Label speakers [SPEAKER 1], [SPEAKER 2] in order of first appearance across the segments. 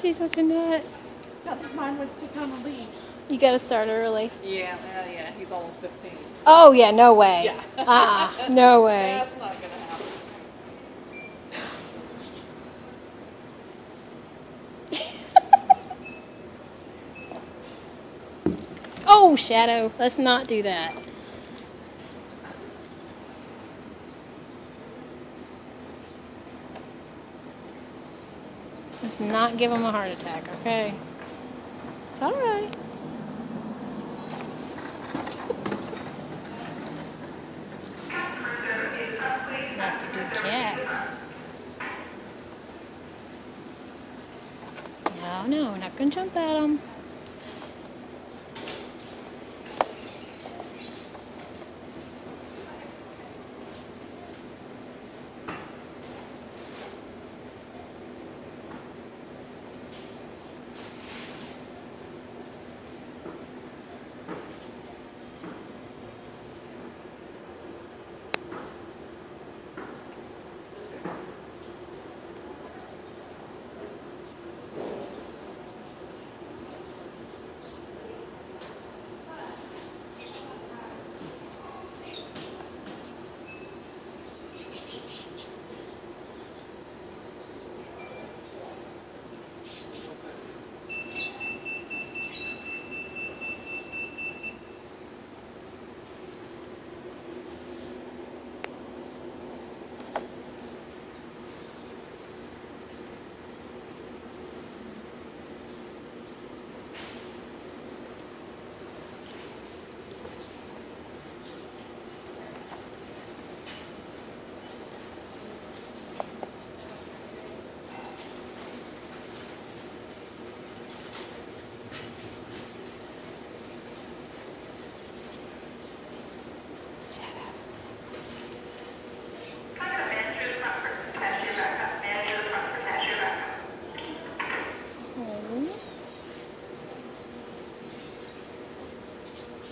[SPEAKER 1] She's such a nut.
[SPEAKER 2] Not that mine would stick on a leash.
[SPEAKER 1] You gotta start early.
[SPEAKER 2] Yeah, yeah, he's almost 15.
[SPEAKER 1] Oh, yeah, no way.
[SPEAKER 2] Yeah.
[SPEAKER 1] No way.
[SPEAKER 2] That's not gonna happen.
[SPEAKER 1] Oh, Shadow, let's not do that. Let's not give him a heart attack, okay? It's all right. That's a good cat. No, we're not going to jump at him.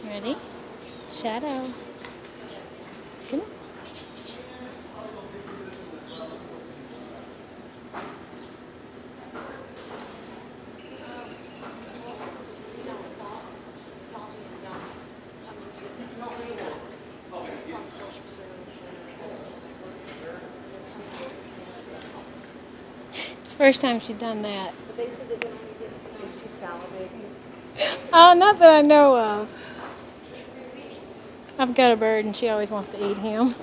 [SPEAKER 1] Ready? Shadow. Come on. It's the first time she's done that.
[SPEAKER 2] But they said that is she salivating?
[SPEAKER 1] Oh, not that I know of. I've got a bird and she always wants to eat him.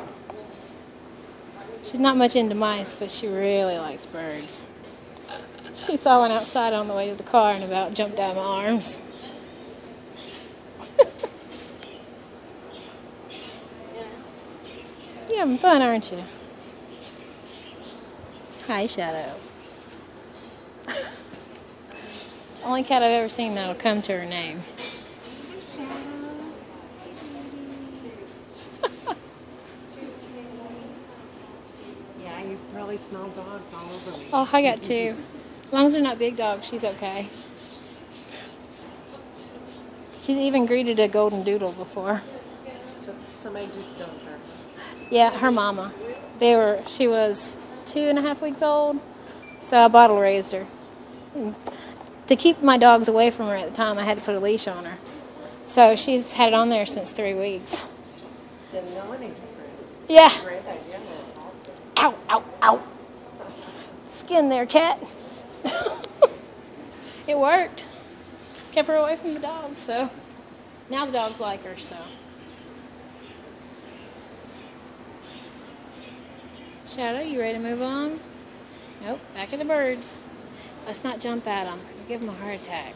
[SPEAKER 1] She's not much into mice, but she really likes birds. She saw one outside on the way to the car and about jumped out of my arms. You're having fun, aren't you? Hi, Shadow. Only cat I've ever seen that'll come to her name.
[SPEAKER 2] Yeah, you probably smell dogs all over me.
[SPEAKER 1] Oh, I got two. As long as they're not big dogs, she's okay. She's even greeted a golden doodle before.
[SPEAKER 2] So somebody just dumped her.
[SPEAKER 1] Yeah, her mama. She was 2.5 weeks old, so I bottle raised her. And to keep my dogs away from her at the time, I had to put a leash on her. So she's had it on there since 3 weeks.
[SPEAKER 2] Didn't know any different.
[SPEAKER 1] Yeah.
[SPEAKER 2] Great idea.
[SPEAKER 1] Ow, ow, ow. Skin there, cat. It worked. Kept her away from the dogs, so now the dogs like her, so. Shadow, you ready to move on? Nope, back at the birds. Let's not jump at them. Give them a heart attack.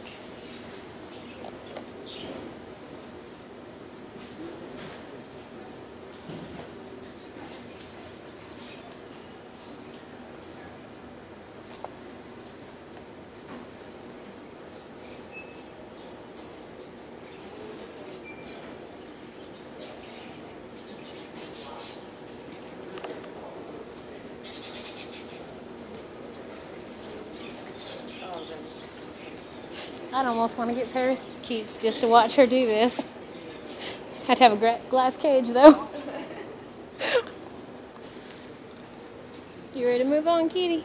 [SPEAKER 1] I'd almost want to get parakeets just to watch her do this. Had to have a glass cage, though. You ready to move on, kitty?